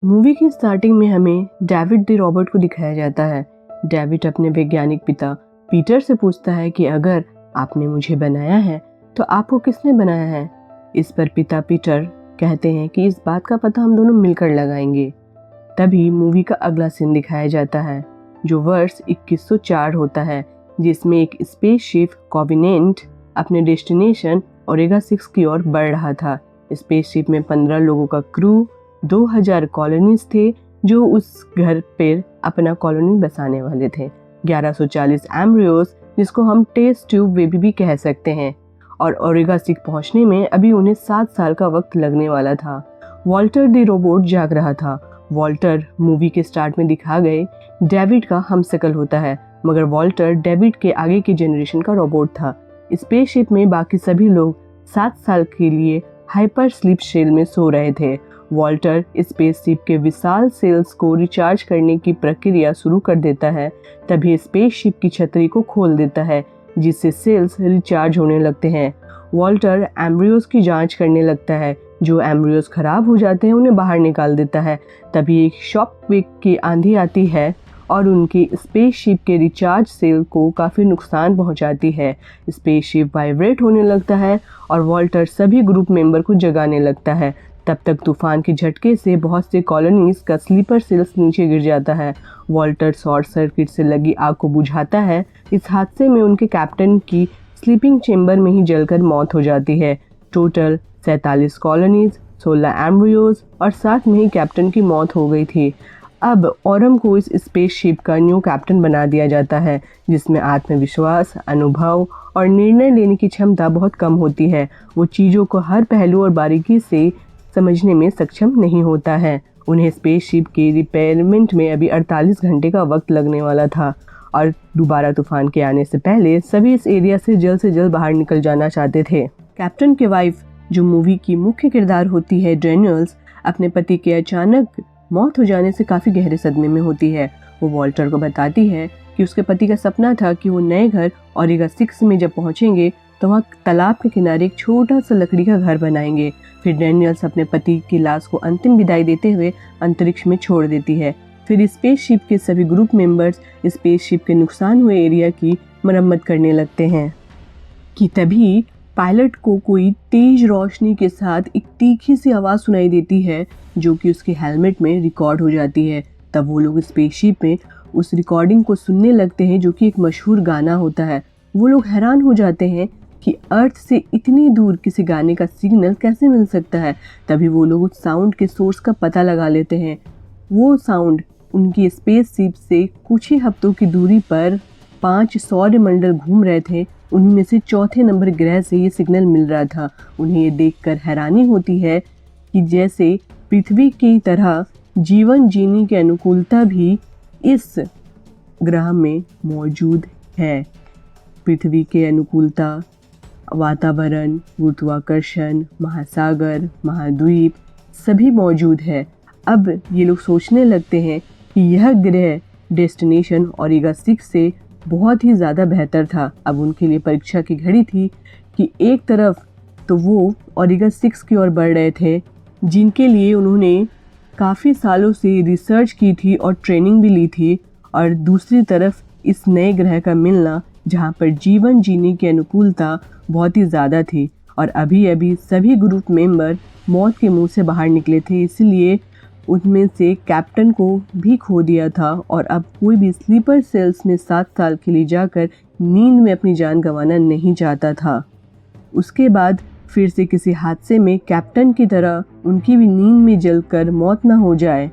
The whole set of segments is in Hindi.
मूवी की स्टार्टिंग में हमें डेविड द रॉबर्ट को दिखाया जाता है। डेविड अपने वैज्ञानिक पिता पीटर से पूछता है कि अगर आपने मुझे बनाया है तो आपको किसने बनाया है। इस पर पिता पीटर कहते हैं कि इस बात का पता हम दोनों मिलकर लगाएंगे। तभी मूवी का अगला सीन दिखाया जाता है जो वर्ष 2104 होता है, जिसमें एक स्पेसशिप कॉविनेंट अपने डेस्टिनेशन ओमेगा 6 की ओर बढ़ रहा था। स्पेसशिप में 15 लोगों का क्रू, 2000 कॉलोनीज थे जो उस घर पर अपना कॉलोनी बसाने वाले थे। 1140 एम्ब्रियोस, जिसको हम टेस्ट ट्यूब बेबी भी कह सकते हैं, और ओमेगा 6 पहुंचने में अभी उन्हें 7 साल का वक्त लगने वाला था। वॉल्टर द रोबोट जाग रहा था। वॉल्टर मूवी के स्टार्ट में दिखा गए डेविड का हमशक्ल होता है, मगर वॉल्टर डेविड के आगे की जनरेशन का रोबोट था। स्पेसशिप में बाकी सभी लोग 7 साल के लिए हाइपर स्लीप शेल में सो रहे थे। वॉल्टर स्पेसशिप के विशाल सेल्स को रिचार्ज करने की प्रक्रिया शुरू कर देता है। तभी स्पेसशिप की छतरी को खोल देता है, जिससे सेल्स रिचार्ज होने लगते हैं। वॉल्टर एम्ब्रियोस की जांच करने लगता है। जो एम्ब्रियोस खराब हो जाते हैं उन्हें बाहर निकाल देता है। तभी एक शॉक वेव की आंधी आती है और उनकी स्पेसशिप के रिचार्ज सेल को काफ़ी नुकसान पहुंचाती है। स्पेसशिप वाइब्रेट होने लगता है और वॉल्टर सभी ग्रुप मेंबर को जगाने लगता है। तब तक तूफान के झटके से बहुत से कॉलोनीज का स्लीपर सेल्स नीचे गिर जाता है। वॉल्टर शॉर्ट सर्किट से लगी आग को बुझाता है। इस हादसे में उनके कैप्टन की स्लीपिंग चेंबर में ही जलकर मौत हो जाती है। टोटल 47 कॉलोनीज, 16 एम्ब्रियोज और साथ में ही कैप्टन की मौत हो गई थी। अब ऑरम को इस स्पेसशिप का न्यू कैप्टन बना दिया जाता है, जिसमें आत्मविश्वास, अनुभव और निर्णय लेने की क्षमता बहुत कम होती है। वो चीज़ों को हर पहलू और बारीकी से समझने में सक्षम नहीं होता है। उन्हें स्पेसशिप के रिपेयरमेंट में अभी 48 घंटे का वक्त लगने वाला था और दोबारा तूफान के आने से पहले सभी इस एरिया से जल्द बाहर निकल जाना चाहते थे। कैप्टन के वाइफ, जो मूवी की मुख्य किरदार होती है डैनियल्स, अपने पति के अचानक मौत हो जाने से काफ़ी गहरे सदमे में होती है। वो वॉल्टर को बताती है कि उसके पति का सपना था कि वो नए घर ओमेगा 6 में जब पहुंचेंगे तो वहाँ तालाब के किनारे एक छोटा सा लकड़ी का घर बनाएंगे। फिर डैनियल्स अपने पति की लाश को अंतिम विदाई देते हुए अंतरिक्ष में छोड़ देती है। फिर स्पेसशिप के सभी ग्रुप मेंबर्स स्पेसशिप के नुकसान हुए एरिया की मरम्मत करने लगते हैं कि तभी पायलट को कोई तेज रोशनी के साथ एक तीखी सी आवाज़ सुनाई देती है, जो कि उसके हेलमेट में रिकॉर्ड हो जाती है। तब वो लोग स्पेसशिप में उस रिकॉर्डिंग को सुनने लगते हैं, जो कि एक मशहूर गाना होता है। वो लोग हैरान हो जाते हैं कि अर्थ से इतनी दूर किसी गाने का सिग्नल कैसे मिल सकता है। तभी वो लोग उस साउंड के सोर्स का पता लगा लेते हैं। वो साउंड उनकी स्पेसशिप से कुछ ही हफ्तों की दूरी पर 5 सौरमंडल घूम रहे थे। उन्हीं में से चौथे नंबर ग्रह से ये सिग्नल मिल रहा था। उन्हें ये देखकर हैरानी होती है कि जैसे पृथ्वी की तरह जीवन जीने की अनुकूलता भी इस ग्रह में मौजूद है। पृथ्वी के अनुकूलता, वातावरण, गुरुत्वाकर्षण, महासागर, महाद्वीप सभी मौजूद है। अब ये लोग सोचने लगते हैं कि यह ग्रह डेस्टिनेशन ओमेगा 6 से बहुत ही ज़्यादा बेहतर था। अब उनके लिए परीक्षा की घड़ी थी कि एक तरफ तो वो ओमेगा 6 की ओर बढ़ रहे थे, जिनके लिए उन्होंने काफ़ी सालों से रिसर्च की थी और ट्रेनिंग भी ली थी, और दूसरी तरफ इस नए ग्रह का मिलना जहाँ पर जीवन जीने की अनुकूलता बहुत ही ज़्यादा थी। और अभी अभी सभी ग्रुप मेंबर मौत के मुंह से बाहर निकले थे, इसलिए उनमें से कैप्टन को भी खो दिया था। और अब कोई भी स्लीपर सेल्स में 7 साल के लिए जाकर नींद में अपनी जान गंवाना नहीं चाहता था। उसके बाद फिर से किसी हादसे में कैप्टन की तरह उनकी भी नींद में जलकर मौत ना हो जाए,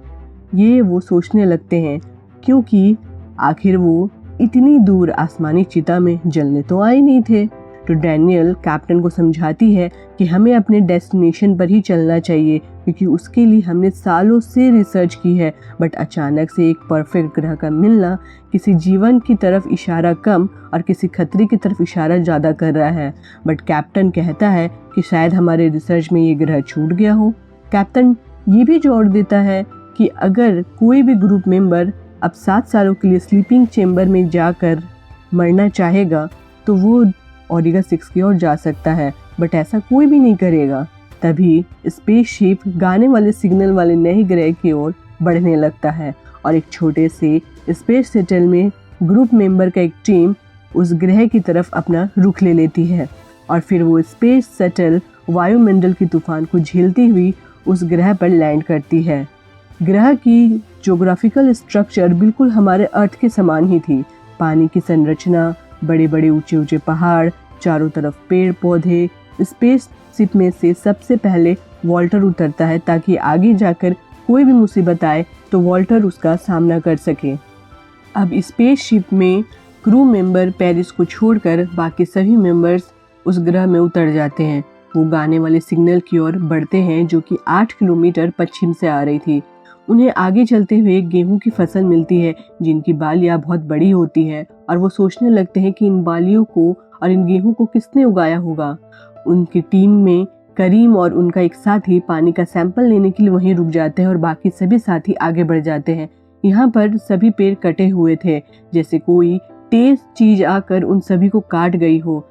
ये वो सोचने लगते हैं, क्योंकि आखिर वो इतनी दूर आसमानी चिता में जलने तो आए नहीं थे। तो डैनियल कैप्टन को समझाती है कि हमें अपने डेस्टिनेशन पर ही चलना चाहिए, क्योंकि उसके लिए हमने सालों से रिसर्च की है। बट अचानक से एक परफेक्ट ग्रह का मिलना किसी जीवन की तरफ इशारा कम और किसी खतरे की तरफ इशारा ज़्यादा कर रहा है। बट कैप्टन कहता है कि शायद हमारे रिसर्च में ये ग्रह छूट गया हो। कैप्टन ये भी जोड़ देता है कि अगर कोई भी ग्रुप मेंबर अब 7 सालों के लिए स्लीपिंग चेंबर में जाकर मरना चाहेगा तो वो ओमेगा 6 की ओर जा सकता है, बट ऐसा कोई भी नहीं करेगा। तभी स्पेसशिप गाने वाले सिग्नल वाले नए ग्रह की ओर बढ़ने लगता है और एक छोटे से स्पेस शटल में ग्रुप मेंबर का एक टीम उस ग्रह की तरफ अपना रुख ले लेती है और फिर वो स्पेस शटल वायुमंडल की तूफान को झेलती हुई उस ग्रह पर लैंड करती है। ग्रह की ज्योग्राफिकल स्ट्रक्चर बिल्कुल हमारे अर्थ के समान ही थी। पानी की संरचना, बड़े बड़े ऊंचे ऊंचे पहाड़, चारों तरफ पेड़ पौधे। स्पेस शिप में से सबसे पहले वॉल्टर उतरता है ताकि आगे जाकर कोई भी मुसीबत आए तो वॉल्टर उसका सामना कर सके। अब स्पेस शिप में क्रू मेंबर पेरिस को छोड़कर बाकी सभी मेंबर्स उस ग्रह में उतर जाते हैं। वो गाने वाले सिग्नल की ओर बढ़ते हैं जो कि 8 किलोमीटर पश्चिम से आ रही थी। उन्हें आगे चलते हुए गेहूं की फसल मिलती है जिनकी बालियां बहुत बड़ी होती है और वो सोचने लगते हैं कि इन बालियों को और इन गेहूं को किसने उगाया होगा। उनकी टीम में करीम और उनका एक साथी पानी का सैंपल लेने के लिए वहीं रुक जाते हैं और बाकी सभी साथी आगे बढ़ जाते हैं। यहाँ पर सभी पेड़ कटे हुए थे, जैसे कोई तेज चीज आकर उन सभी को काट गई हो।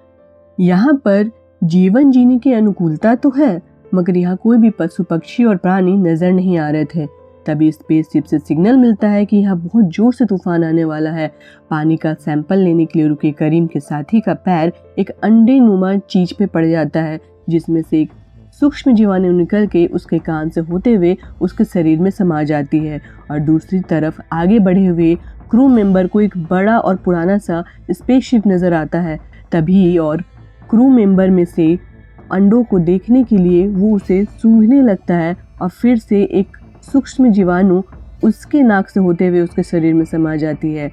यहाँ पर जीवन जीने की अनुकूलता तो है, मगर यहाँ कोई भी पशु पक्षी और प्राणी नजर नहीं आ रहे थे। तभी स्पेसशिप से सिग्नल मिलता है कि यहाँ बहुत जोर से तूफान आने वाला है। पानी का सैंपल लेने के लिए रुके करीम के साथी का पैर एक अंडे नुमा चीज पे पड़ जाता है, जिसमें से एक सूक्ष्म जीवाणु निकल के उसके कान से होते हुए उसके शरीर में समा जाती है। और दूसरी तरफ आगे बढ़े हुए क्रू मेंबर को एक बड़ा और पुराना सा स्पेसशिप नजर आता है। तभी और क्रू मेंबर में से अंडों को देखने के लिए वो उसे सूंघने लगता है और फिर से एक सूक्ष्म जीवाणु उसके नाक से होते हुए उसके शरीर में समा जाती है।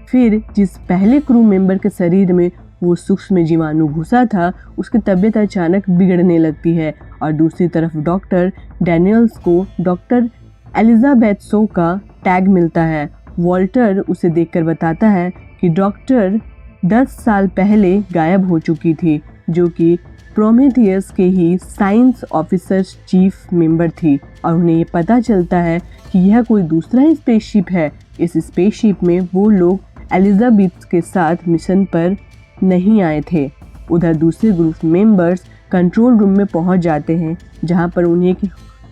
फिर जिस पहले क्रू मेंबर के शरीर में वो सूक्ष्म जीवाणु घुसा था, उसकी तबीयत अचानक बिगड़ने लगती है और दूसरी तरफ डॉक्टर डैनियल्स को डॉक्टर एलिजाबेथ सो का टैग मिलता है। वॉल्टर उसे देखकर बताता है कि डॉक्टर 10 साल पहले गायब हो चुकी थी, जो कि प्रोमेथियस के ही साइंस ऑफिसर चीफ मेंबर थी और उन्हें ये पता चलता है कि यह कोई दूसरा ही स्पेसशिप है। इस स्पेसशिप में वो लोग एलिजाबेथ के साथ मिशन पर नहीं आए थे। उधर दूसरे ग्रुप मेंबर्स कंट्रोल रूम में पहुंच जाते हैं, जहां पर उन्हें एक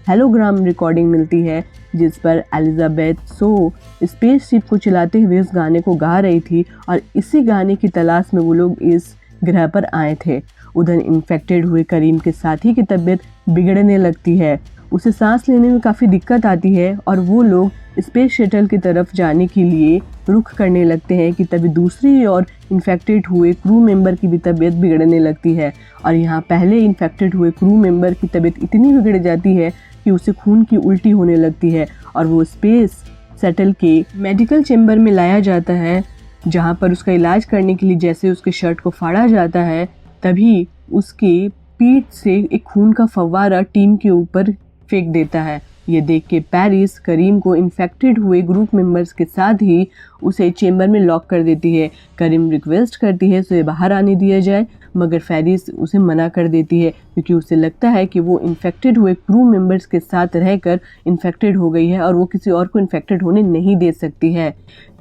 हेलोग्राम रिकॉर्डिंग मिलती है जिस पर एलिजाबेथ सो स्पेसशिप को चलाते हुए उस गाने को गा रही थी और इसी गाने की तलाश में वो लोग इस ग्रह पर आए थे। उधर इन्फेक्टेड हुए करीम के साथी की तबीयत बिगड़ने लगती है, उसे सांस लेने में काफ़ी दिक्कत आती है और वो लोग स्पेस शटल की तरफ जाने के लिए रुख करने लगते हैं कि तभी दूसरी ओर इन्फेक्टेड हुए क्रू मेंबर की भी तबीयत बिगड़ने लगती है। और यहाँ पहले इन्फेक्टेड हुए क्रू मेंबर की तबीयत इतनी बिगड़ जाती है कि उसे खून की उल्टी होने लगती है और वो स्पेस शटल के मेडिकल चेंबर में लाया जाता है, जहाँ पर उसका इलाज करने के लिए जैसे उसके शर्ट को फाड़ा जाता है, तभी उसके पीठ से एक खून का फव्वारा टीम के ऊपर फेंक देता है। ये देख के पेरिस करीम को इन्फेक्टेड हुए ग्रुप मेंबर्स के साथ ही उसे चेंबर में लॉक कर देती है। करीम रिक्वेस्ट करती है उसे बाहर आने दिया जाए, मगर पेरिस उसे मना कर देती है क्योंकि उसे लगता है कि वो इन्फेक्टेड हुए क्रू मेंबर्स के साथ रहकर इन्फेक्टेड हो गई है और वो किसी और को इन्फेक्टेड होने नहीं दे सकती है।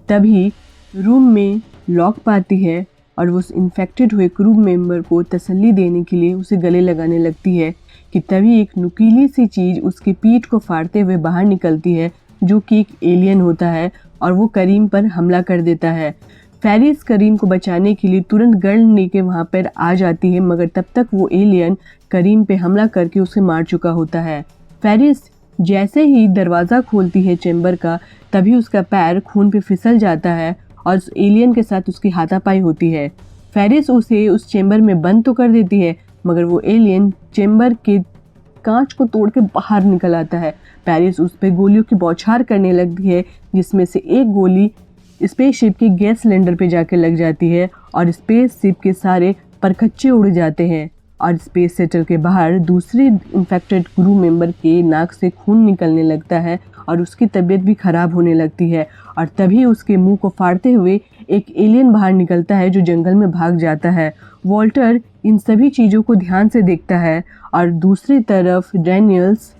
तभी रूम में लॉक पाती है और वो उस इन्फेक्टेड हुए क्रू मेंबर को तसल्ली देने के लिए उसे गले लगाने लगती है कि तभी एक नुकीली सी चीज़ उसकी पीठ को फाड़ते हुए बाहर निकलती है, जो कि एक एलियन होता है और वो करीम पर हमला कर देता है। पेरिस करीम को बचाने के लिए तुरंत गन लेके वहाँ पर आ जाती है, मगर तब तक वो एलियन करीम पे हमला करके उसे मार चुका होता है। पेरिस जैसे ही दरवाज़ा खोलती है चेंबर का, तभी उसका पैर खून पे फिसल जाता है और उस एलियन के साथ उसकी हाथापाई होती है। पेरिस उसे उस चेंबर में बंद तो कर देती है, मगर वो एलियन चेंबर के कांच को तोड़ के बाहर निकल आता है। पेरिस उस पर गोलियों की बौछार करने लगती है, जिसमें से एक गोली स्पेसशिप के गैस सिलेंडर पे जाके लग जाती है और स्पेसशिप के सारे परखच्चे उड़ जाते हैं और स्पेस शटल के बाहर दूसरी इन्फेक्टेड क्रू मेंबर के नाक से खून निकलने लगता है और उसकी तबीयत भी खराब होने लगती है। और तभी उसके मुंह को फाड़ते हुए एक एलियन बाहर निकलता है जो जंगल में भाग जाता है। वॉल्टर इन सभी चीज़ों को ध्यान से देखता है और दूसरी तरफ डैनियल्स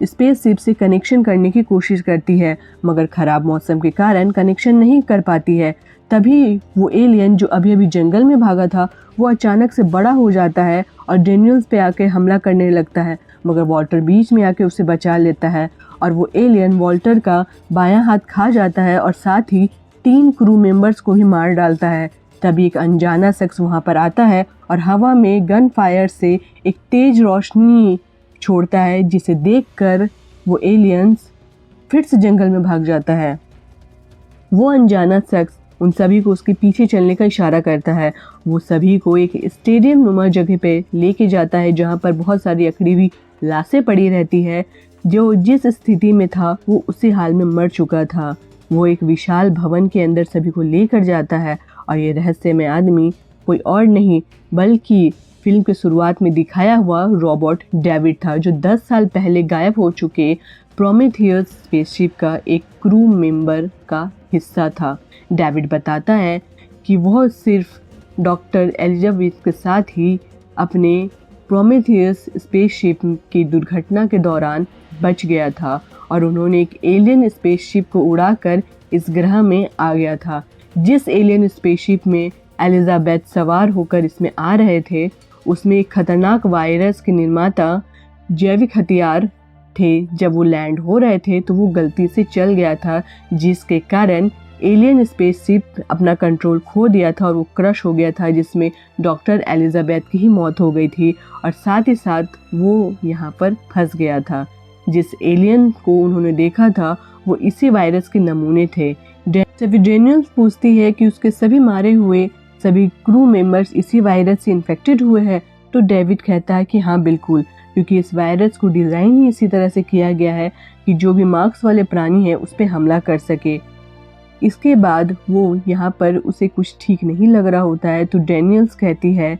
स्पेसशिप से कनेक्शन करने की कोशिश करती है, मगर ख़राब मौसम के कारण कनेक्शन नहीं कर पाती है। तभी वो एलियन जो अभी अभी जंगल में भागा था, वो अचानक से बड़ा हो जाता है और डैनियल्स पे आके हमला करने लगता है, मगर वॉल्टर बीच में आके उसे बचा लेता है और वो एलियन वॉल्टर का बायां हाथ खा जाता है और साथ ही 3 क्रू मेंबर्स को भी मार डालता है। तभी एक अनजाना शख्स वहाँ पर आता है और हवा में गन फायर से एक तेज रोशनी छोड़ता है, जिसे देखकर वो एलियंस फिर से जंगल में भाग जाता है। वो अनजाना शख्स उन सभी को उसके पीछे चलने का इशारा करता है। वो सभी को एक स्टेडियम नुमा जगह पे लेके जाता है जहाँ पर बहुत सारी अकड़ी हुई लाशें पड़ी रहती है। जो जिस स्थिति में था वो उसी हाल में मर चुका था। वो एक विशाल भवन के अंदर सभी को लेकर जाता है और ये रहस्यमय आदमी कोई और नहीं बल्कि फिल्म के शुरुआत में दिखाया हुआ रोबोट डेविड था, जो 10 साल पहले गायब हो चुके प्रोमेथियस स्पेसशिप का एक क्रू मेंबर का हिस्सा था। डेविड बताता है कि वह सिर्फ डॉक्टर एलिजाबेथ के साथ ही अपने प्रोमेथियस स्पेसशिप की दुर्घटना के दौरान बच गया था और उन्होंने एक एलियन स्पेसशिप को उड़ाकर इस ग्रह में आ गया था। जिस एलियन स्पेसशिप में एलिजाबेथ सवार होकर इसमें आ रहे थे उसमें एक खतरनाक वायरस के निर्माता जैविक हथियार थे। जब वो लैंड हो रहे थे तो वो गलती से चल गया था, जिसके कारण एलियन स्पेसशिप अपना कंट्रोल खो दिया था और वो क्रश हो गया था, जिसमें डॉक्टर एलिजाबेथ की ही मौत हो गई थी और साथ ही साथ वो यहाँ पर फंस गया था। जिस एलियन को उन्होंने देखा था वो इसी वायरस के नमूने थे। जब डेनियल्स पूछती है कि उसके सभी मारे हुए सभी क्रू मेंबर्स इसी वायरस से इन्फेक्टेड हुए हैं तो डेविड कहता है कि हाँ बिल्कुल, क्योंकि इस वायरस को डिज़ाइन ही इसी तरह से किया गया है कि जो भी मार्क्स वाले प्राणी हैं उस पर हमला कर सके। इसके बाद वो यहाँ पर उसे कुछ ठीक नहीं लग रहा होता है तो डेनियल्स कहती है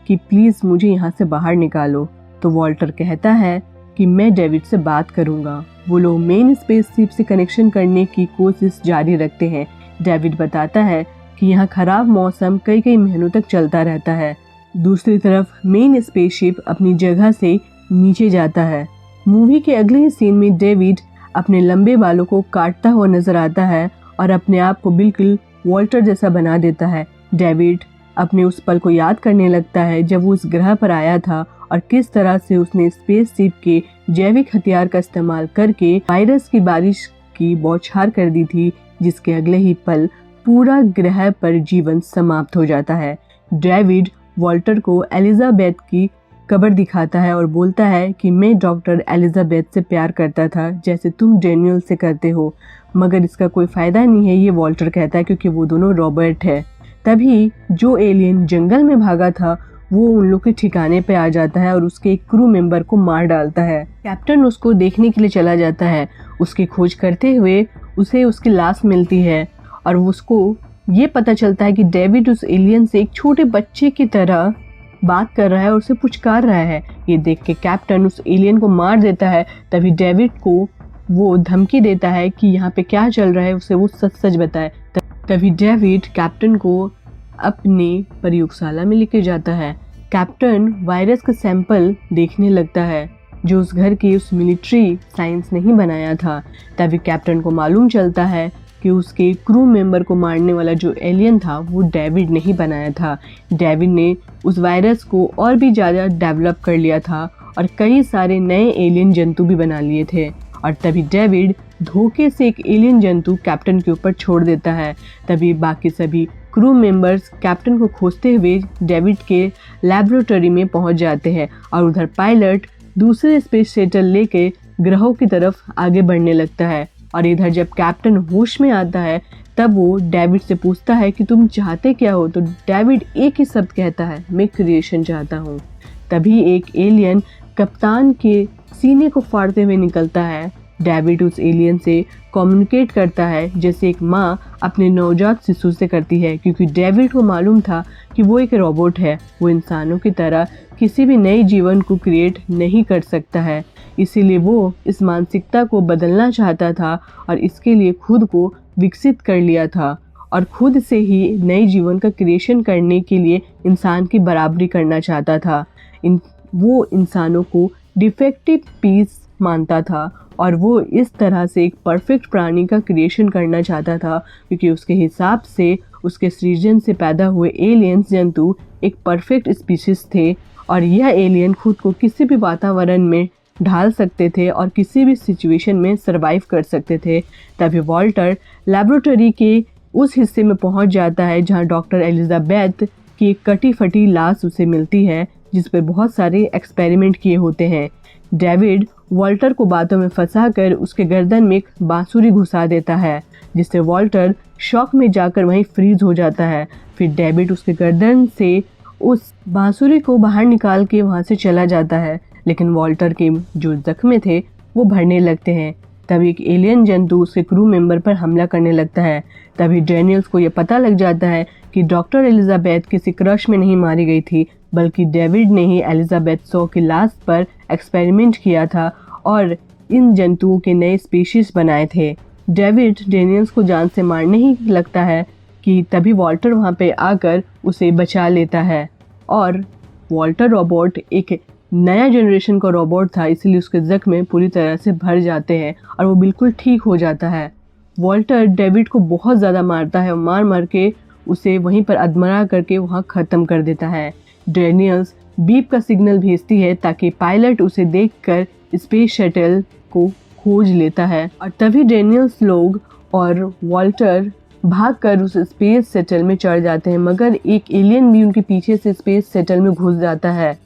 कि प्लीज़ मुझे यहाँ से बाहर निकालो। तो वॉल्टर कहता है कि मैं डेविड से बात करूँगा। वो लोग मेन स्पेसशिप से कनेक्शन करने की कोशिश जारी रखते हैं। डेविड बताता है कि यहाँ खराब मौसम कई महीनों तक चलता रहता है। दूसरी तरफ मेन स्पेसशिप अपनी जगह से नीचे जाता है। मूवी के अगले ही सीन में डेविड अपने लंबे बालों को काटता हुआ नजर आता है और अपने आप को बिल्कुल वॉल्टर जैसा बना देता है। डेविड अपने उस पल को याद करने लगता है जब वो उस ग्रह पर आया था और किस तरह से उसने स्पेसशिप के जैविक हथियार का इस्तेमाल करके वायरस की बारिश की बौछार कर दी थी, जिसके अगले ही पल पूरा ग्रह पर जीवन समाप्त हो जाता है। डेविड वॉल्टर को एलिजाबेथ की कब्र दिखाता है और बोलता है कि मैं डॉक्टर एलिजाबेथ से प्यार करता था जैसे तुम डेनियल से करते हो, मगर इसका कोई फ़ायदा नहीं है, ये वॉल्टर कहता है, क्योंकि वो दोनों रॉबर्ट है। तभी जो एलियन जंगल में भागा था वो उन लोग के ठिकाने पे आ जाता है और उसके एक क्रू मेंबर को मार डालता है। कैप्टन उसको देखने के लिए चला जाता है। उसकी खोज करते हुए उसे उसकी लाश मिलती है और उसको ये पता चलता है कि डेविड उस एलियन से एक छोटे बच्चे की तरह बात कर रहा है और उसे पुचकार रहा है। ये देख के कैप्टन उस एलियन को मार देता है। तभी डेविड को वो धमकी देता है कि यहाँ पे क्या चल रहा है उसे वो सच सच बताए। तभी डेविड कैप्टन को अपनी प्रयोगशाला में लेके जाता है। कैप्टन वायरस का सैंपल देखने लगता है जो उस घर की उस मिलिट्री साइंस ने ही बनाया था। तभी कैप्टन को मालूम चलता है कि उसके क्रू मेंबर को मारने वाला जो एलियन था वो डेविड ने ही बनाया था। डेविड ने उस वायरस को और भी ज़्यादा डेवलप कर लिया था और कई सारे नए एलियन जंतु भी बना लिए थे। और तभी डेविड धोखे से एक एलियन जंतु कैप्टन के ऊपर छोड़ देता है। तभी बाकी सभी क्रू मेंबर्स कैप्टन को खोजते हुए डेविड के लैबोरेटरी में पहुंच जाते हैं और उधर पायलट दूसरे स्पेस शटल लेके ग्रहों की तरफ आगे बढ़ने लगता है। और इधर जब कैप्टन होश में आता है तब वो डेविड से पूछता है कि तुम चाहते क्या हो, तो डेविड एक ही शब्द कहता है, मैं क्रिएशन चाहता हूँ। तभी एक एलियन कप्तान के सीने को फाड़ते हुए निकलता है। डेविड उस एलियन से कम्युनिकेट करता है जैसे एक माँ अपने नवजात शिशु से करती है, क्योंकि डेविड को मालूम था कि वो एक रोबोट है, वो इंसानों की तरह किसी भी नए जीवन को क्रिएट नहीं कर सकता है। इसीलिए वो इस मानसिकता को बदलना चाहता था और इसके लिए खुद को विकसित कर लिया था और खुद से ही नए जीवन का क्रिएशन करने के लिए इंसान की बराबरी करना चाहता था। वो इंसानों को डिफेक्टिव पीस मानता था और वो इस तरह से एक परफेक्ट प्राणी का क्रिएशन करना चाहता था, क्योंकि उसके हिसाब से उसके सृजन से पैदा हुए एलियंस जंतु एक परफेक्ट स्पीशीज थे और यह एलियन खुद को किसी भी वातावरण में ढाल सकते थे और किसी भी सिचुएशन में सरवाइव कर सकते थे। तभी वॉल्टर लेबोरेटरी के उस हिस्से में पहुंच जाता है जहां डॉक्टर एलिजाबेथ की एक कटी फटी लाश उसे मिलती है जिस पर बहुत सारे एक्सपेरिमेंट किए होते हैं। डेविड वॉल्टर को बातों में फंसाकर उसके गर्दन में एक बांसुरी घुसा देता है जिससे वॉल्टर शॉक में जाकर वहीं फ्रीज हो जाता है। फिर डेविड उसके गर्दन से उस बांसुरी को बाहर निकाल के वहां से चला जाता है, लेकिन वॉल्टर के जो जख्म थे वो भरने लगते हैं। तभी एक एलियन जंतु उसके क्रू मेंबर पर हमला करने लगता है। तभी डेनियल्स को यह पता लग जाता है कि डॉक्टर एलिजाबेथ किसी क्रश में नहीं मारी गई थी, बल्कि डेविड ने ही एलिजाबेथ सॉ की लाश पर एक्सपेरिमेंट किया था और इन जंतुओं के नए स्पीशीज बनाए थे। डेविड डेनियल्स को जान से मारने ही लगता है कि तभी वॉल्टर वहाँ पे आकर उसे बचा लेता है। और वॉल्टर रोबोट एक नया जनरेशन का रोबोट था, इसलिए उसके जख्म पूरी तरह से भर जाते हैं और वो बिल्कुल ठीक हो जाता है। वॉल्टर डेविड को बहुत ज़्यादा मारता है और मार मार के उसे वहीं पर अधमरा करके वहाँ ख़त्म कर देता है। डेनियल्स बीप का सिग्नल भेजती है ताकि पायलट उसे देखकर स्पेस शटल को खोज लेता है और तभी डेनियल्स लोग और वॉल्टर भागकर उस स्पेस शटल में चढ़ जाते हैं, मगर एक एलियन भी उनके पीछे से स्पेस शटल में घुस जाता है।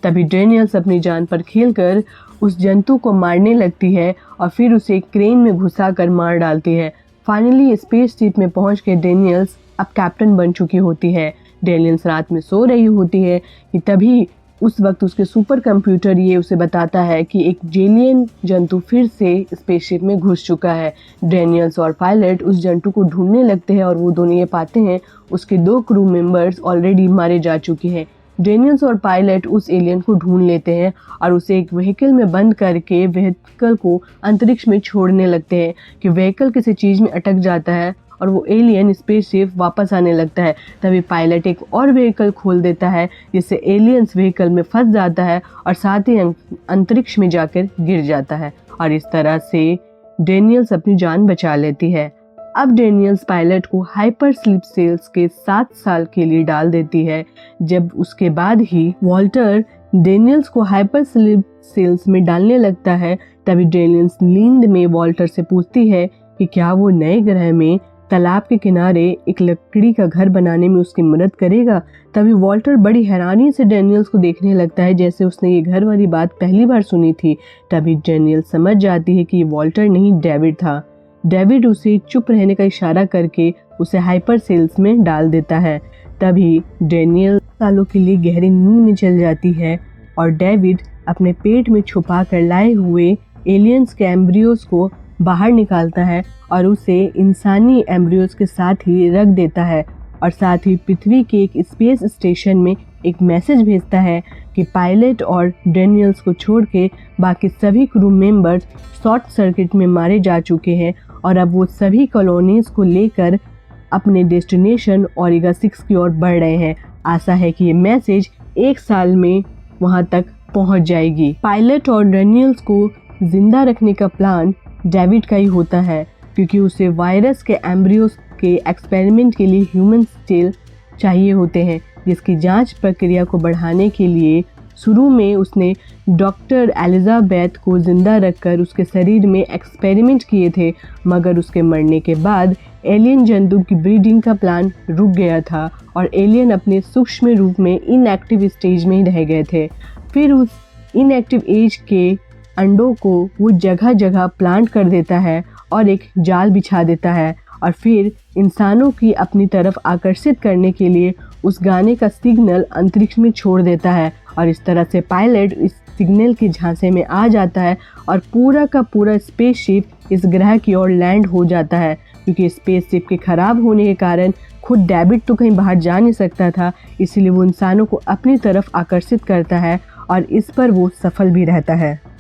तभी डेनियल्स अपनी जान पर खेलकर उस जंतु को मारने लगती है और फिर उसे क्रेन में घुसाकर मार डालती है। फाइनली स्पेस शिप में पहुंच के डेनियल्स अब कैप्टन बन चुकी होती है। डेनियल्स रात में सो रही होती है कि तभी उस वक्त उसके सुपर कंप्यूटर ये उसे बताता है कि एक जेलियन जंतु फिर से स्पेसशिप में घुस चुका है। डेनियल्स और पायलट उस जंतु को ढूंढने लगते हैं और वो दोनों ये पाते हैं उसके 2 क्रू मेंबर्स ऑलरेडी मारे जा चुके हैं। डेनियल्स और पायलट उस एलियन को ढूंढ लेते हैं और उसे एक व्हीकल में बंद करके व्हीकल को अंतरिक्ष में छोड़ने लगते हैं कि व्हीकल किसी चीज़ में अटक जाता है और वो एलियन स्पेसशिप वापस आने लगता है। तभी पायलट एक और व्हीकल खोल देता है जिससे एलियंस व्हीकल में फंस जाता है और साथ ही अंतरिक्ष में जाकर गिर जाता है और इस तरह से डेनियल्स अपनी जान बचा लेती है। अब डेनियल्स पायलट को हाइपर स्लीप सेल्स के 7 साल के लिए डाल देती है। जब उसके बाद ही वॉल्टर डेनियल्स को हाइपर स्लीप सेल्स में डालने लगता है, तभी डेनियल्स नींद में वॉल्टर से पूछती है कि क्या वो नए ग्रह में तालाब के किनारे एक लकड़ी का घर बनाने में उसकी मदद करेगा। तभी वॉल्टर बड़ी हैरानी से डेनियल्स को देखने लगता है जैसे उसने ये घर वाली बात पहली बार सुनी थी। तभी डेनियल्स समझ जाती है कि ये वॉल्टर नहीं डेविड था। डेविड उसे चुप रहने का इशारा करके उसे हाइपर सेल्स में डाल देता है। तभी डेनियल सालों के लिए गहरी नींद में चल जाती है और डेविड अपने पेट में छुपा कर लाए हुए एलियंस के एम्ब्रियोज को बाहर निकालता है और उसे इंसानी एम्ब्रियोज के साथ ही रख देता है और साथ ही पृथ्वी के एक स्पेस स्टेशन में एक मैसेज भेजता है कि पायलट और डेनियल्स को छोड़ के बाकी सभी क्रू मेंबर्स शॉर्ट सर्किट में मारे जा चुके हैं और अब वो सभी कॉलोनीज को लेकर अपने डेस्टिनेशन ओमेगा 6 की ओर बढ़ रहे हैं। आशा है कि ये मैसेज 1 साल में वहां तक पहुंच जाएगी। पायलट और डेनियल्स को जिंदा रखने का प्लान डेविड का ही होता है क्योंकि उसे वायरस के एम्ब्रियोस के एक्सपेरिमेंट के लिए ह्यूमन सेल चाहिए होते हैं, जिसकी जांच प्रक्रिया को बढ़ाने के लिए शुरू में उसने डॉक्टर एलिजाबेथ को जिंदा रखकर उसके शरीर में एक्सपेरिमेंट किए थे, मगर उसके मरने के बाद एलियन जंतु की ब्रीडिंग का प्लान रुक गया था और एलियन अपने सूक्ष्म रूप में इनएक्टिव स्टेज में ही रह गए थे। फिर उस इनएक्टिव एज के अंडों को वो जगह जगह प्लांट कर देता है और एक जाल बिछा देता है और फिर इंसानों की अपनी तरफ आकर्षित करने के लिए उस गाने का सिग्नल अंतरिक्ष में छोड़ देता है और इस तरह से पायलट इस सिग्नल के झांसे में आ जाता है और पूरा का पूरा स्पेसशिप इस ग्रह की ओर लैंड हो जाता है। क्योंकि स्पेसशिप के खराब होने के कारण खुद डेविड तो कहीं बाहर जा नहीं सकता था, इसलिए वो इंसानों को अपनी तरफ आकर्षित करता है और इस पर वो सफल भी रहता है।